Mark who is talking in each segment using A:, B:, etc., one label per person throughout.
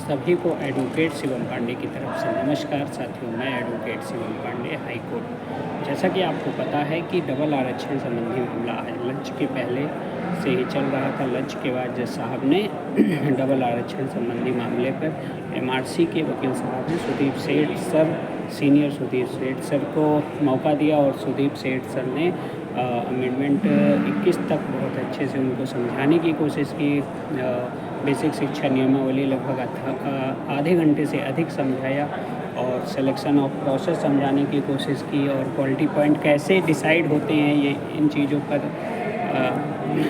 A: सभी को एडवोकेट शिवम पांडे की तरफ से नमस्कार। साथियों, मैं advocate Shivam Pandey, high court. जैसा कि आपको पता है कि डबल आरक्षण संबंधी मामला है लंच के पहले से ही चल रहा था। लंच के बाद जज साहब ने डबल आरक्षण संबंधी मामले पर एमआरसी के वकील साहब ने सुदीप सेठ सर, सीनियर सुदीप सेठ सर को मौका दिया और सुदीप सेठ सर ने अमेंडमेंट 21 तक बहुत अच्छे से उनको समझाने की कोशिश की। बेसिक शिक्षा नियमावली लगभग आधे घंटे से अधिक समझाया और सिलेक्शन ऑफ प्रोसेस समझाने की कोशिश की और क्वालिटी पॉइंट कैसे डिसाइड होते हैं ये इन चीज़ों पर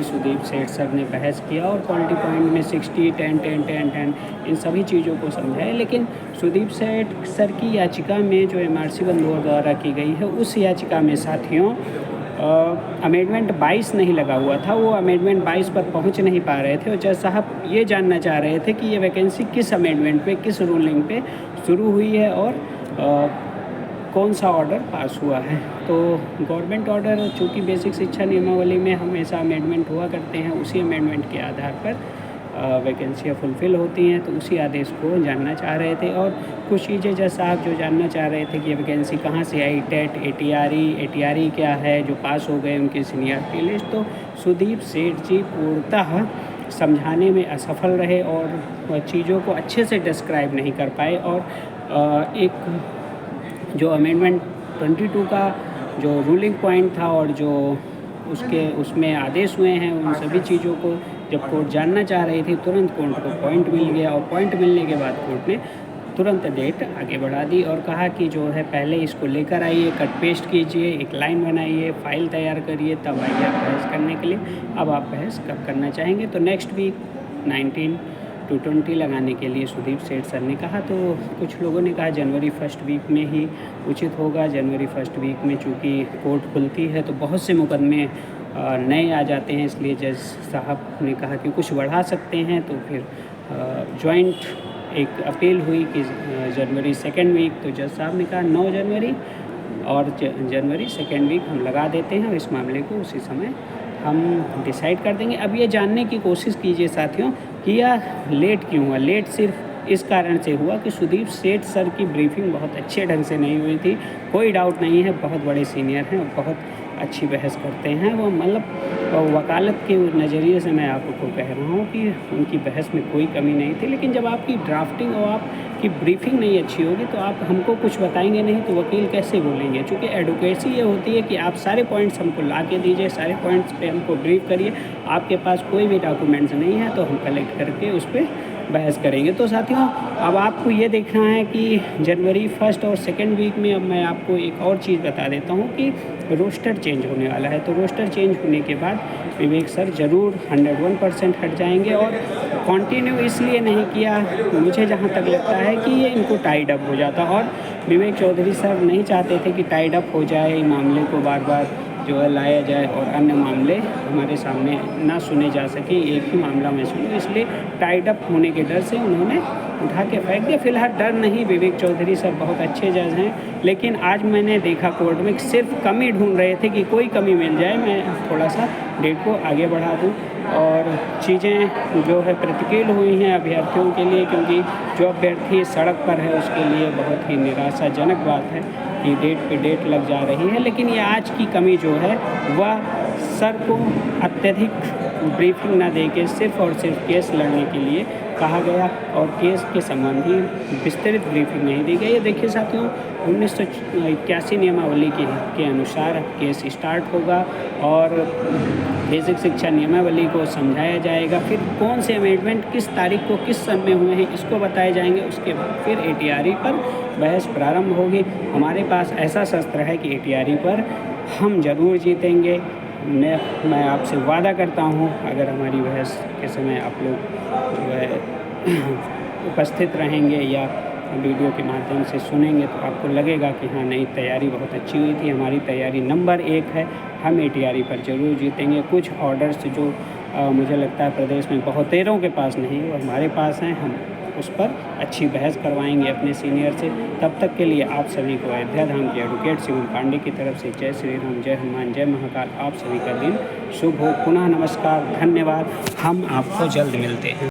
A: सुदीप सेठ सर ने बहस किया और क्वालिटी पॉइंट में 60, 10, 10, 10, 10 इन सभी चीज़ों को समझाया। लेकिन सुदीप सेठ सर की याचिका में जो एमआरसी बंधुओं द्वारा की गई है उस याचिका में साथियों अमेंडमेंट 22 नहीं लगा हुआ था। वो अमेंडमेंट 22 पर पहुंच नहीं पा रहे थे और जज साहब ये जानना चाह रहे थे कि ये वैकेंसी किस अमेंडमेंट पे, किस रूलिंग पे शुरू हुई है और कौन सा ऑर्डर पास हुआ है। तो गवर्नमेंट ऑर्डर, चूँकि बेसिक शिक्षा नियमावली में हमेशा अमेंडमेंट हुआ करते हैं, उसी अमेंडमेंट के आधार पर वैकेंसियाँ फुलफ़िल होती हैं, तो उसी आदेश को जानना चाह रहे थे। और कुछ चीज़ें जज साहब जो जानना चाह रहे थे कि ये वैकेंसी कहाँ से आई, टेट, एटीआरई क्या है, जो पास हो गए उनकी सीनियरिटी लिस्ट। तो सुदीप सेठ जी पूर्णतः समझाने में असफल रहे और चीज़ों को अच्छे से डिस्क्राइब नहीं कर पाए और एक जो अमेंडमेंट 22 का जो रूलिंग पॉइंट था और जो उसमें आदेश हुए हैं उन सभी चीज़ों को जब कोर्ट जानना चाह रही थी, तुरंत कोर्ट को पॉइंट मिल गया और पॉइंट मिलने के बाद कोर्ट ने तुरंत डेट आगे बढ़ा दी और कहा कि जो है पहले इसको लेकर आइए, कट पेस्ट कीजिए, एक लाइन बनाइए, फाइल तैयार करिए, तब आइए आप बहस करने के लिए। अब आप बहस कब करना चाहेंगे? तो नेक्स्ट वीक 19 to 20 लगाने के लिए सुदीप सेठ सर ने कहा। तो कुछ लोगों ने कहा जनवरी 1 वीक में ही उचित होगा। जनवरी 1 वीक में चूँकि कोर्ट खुलती है तो बहुत से मुकदमे नए आ जाते हैं, इसलिए जज साहब ने कहा कि कुछ बढ़ा सकते हैं। तो फिर जॉइंट एक अपील हुई कि जनवरी 2 वीक। तो जज साहब ने कहा 9 जनवरी और जनवरी 2 वीक हम लगा देते हैं और इस मामले को उसी समय हम डिसाइड कर देंगे। अब ये जानने की कोशिश कीजिए साथियों कि यह लेट क्यों हुआ। लेट सिर्फ इस कारण से हुआ कि सुदीप सेठ सर की ब्रीफिंग बहुत अच्छे ढंग से नहीं हुई थी। कोई डाउट नहीं है, बहुत बड़े सीनियर हैं और बहुत अच्छी बहस करते हैं वो। मतलब वकालत के नज़रिए से मैं आपको कह रहा हूँ कि उनकी बहस में कोई कमी नहीं थी। लेकिन जब आपकी ड्राफ्टिंग और आपकी ब्रीफिंग नहीं अच्छी होगी तो आप हमको कुछ बताएंगे नहीं तो वकील कैसे बोलेंगे। चूँकि एडवोकेसी ये होती है कि आप सारे पॉइंट्स हमको ला के दीजिए, सारे पॉइंट्स पे हमको ब्रीफ करिए। आपके पास कोई भी डॉक्यूमेंट्स नहीं है तो हम कलेक्ट करके उस पर बहस करेंगे। तो साथियों, अब आपको ये देखना है कि जनवरी 1 और 2 वीक में अब मैं आपको एक और चीज़ बता देता हूँ कि रोस्टर चेंज होने वाला है। तो रोस्टर चेंज होने के बाद विवेक सर ज़रूर 101% हट जाएंगे और कंटिन्यू इसलिए नहीं किया, मुझे जहाँ तक लगता है कि ये इनको टाइड अप हो जाता और विवेक चौधरी सर नहीं चाहते थे कि टाइड अप हो जाए, मामले को बार बार जो है लाया जाए और अन्य मामले हमारे सामने ना सुने जा सके, एक ही मामला में सुने। इसलिए टाइड अप होने के डर से उन्होंने उठा के फेंक दिया। फिलहाल डर नहीं, विवेक चौधरी सर बहुत अच्छे जज हैं। लेकिन आज मैंने देखा कोर्ट में सिर्फ कमी ढूंढ रहे थे कि कोई कमी मिल जाए, मैं थोड़ा सा डेट को आगे बढ़ा दूं। और चीज़ें जो है प्रतिकूल हुई हैं अभ्यर्थियों के लिए, क्योंकि जो अभ्यर्थी सड़क पर है उसके लिए बहुत ही निराशाजनक बात है कि डेट पे डेट लग जा रही है। लेकिन ये आज की कमी जो है वह सर को अत्यधिक ब्रीफिंग ना देके सिर्फ और सिर्फ केस लड़ने के लिए कहा गया और केस के संबंधी विस्तृत ब्रीफिंग नहीं दी गई। ये देखिए साथियों, 1981 नियमावली के अनुसार केस स्टार्ट होगा और बेसिक शिक्षा नियमावली को समझाया जाएगा। फिर कौन से अमेंडमेंट किस तारीख को किस सन में हुए हैं इसको बताए जाएंगे। उसके बाद फिर एटीआरई पर बहस प्रारंभ होगी। हमारे पास ऐसा शस्त्र है कि एटीआरई पर हम ज़रूर जीतेंगे। मैं आपसे वादा करता हूँ, अगर हमारी बहस के समय आप लोग जो है उपस्थित रहेंगे या वीडियो के माध्यम से सुनेंगे तो आपको लगेगा कि हाँ नहीं, तैयारी बहुत अच्छी हुई थी। हमारी तैयारी नंबर 1 है, हम एटीआरई पर ज़रूर जीतेंगे। कुछ ऑर्डर्स जो मुझे लगता है प्रदेश में बहुतेरों के पास नहीं, वो हमारे पास हैं। हम उस पर अच्छी बहस करवाएंगे अपने सीनियर से। तब तक के लिए आप सभी को अयोध्या धाम के एडवोकेट शिवम पांडे की तरफ से जय श्री राम, जय हनुमान, जय महाकाल। आप सभी का दिन शुभ हो। पुनः नमस्कार, धन्यवाद। हम आपको जल्द मिलते हैं।